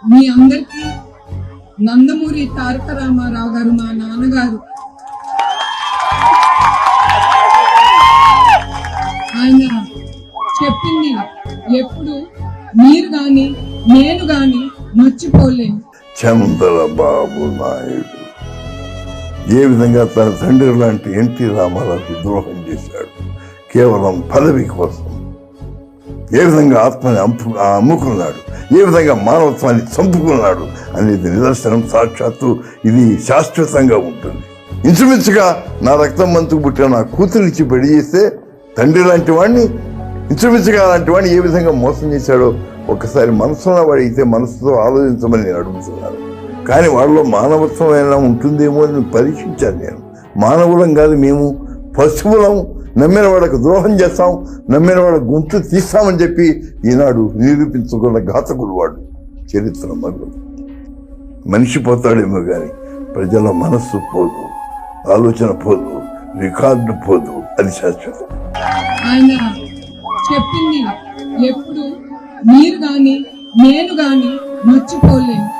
మీ అందరికీ నందమూరి తారక రామారావు గారు మా నాన్నగారు ఆయన చెప్పింది ఎప్పుడు మీరు గాని నేను గాని మర్చిపోలేము. చంద్రబాబు నాయుడు ఏ విధంగా తన తండ్రి లాంటి ఎన్టీ రామారావుకి ద్రోహం చేశాడు కేవలం పదవి కోసం, ఏ విధంగా ఆత్మని అమ్ముకున్నాడు, ఏ విధంగా మానవత్వాన్ని చంపుకున్నాడు అనేది నిదర్శనం. సాక్షాత్తు ఇది శాశ్వతంగా ఉంటుంది. ఇంచుమించుగా నా రక్తం మంతుకు పుట్టిన నా కూతురిచ్చి పెళ్లి చేస్తే తండ్రి లాంటి వాడిని, ఇంచుమించుగా అలాంటి వాడిని ఏ విధంగా మోసం చేశాడో ఒక్కసారి మనసున్న వాడు అయితే మనసుతో ఆలోచించమని నేను అడుగుతున్నాను. కానీ వాళ్ళలో మానవత్వం అయినా ఉంటుందేమో అని పరీక్షించాను నేను. మానవులం కాదు మేము, పశువులం. నమ్మిన వాళ్ళకు ద్రోహం చేస్తాం, నమ్మిన వాళ్ళ గొంతు తీస్తామని చెప్పి ఈనాడు నిరూపించుకున్న ఘాతకుడు వాడు. చరిత్ర మగుడు. మనిషి పోతాడేమో కానీ ప్రజల మనస్సు పోదు, ఆలోచన పోదు, రికార్డు పోదు. అది శాశ్వతం. ఆయన చెప్పింది ఎప్పుడు మీరు గాని నేను గాని మర్చిపోలేము.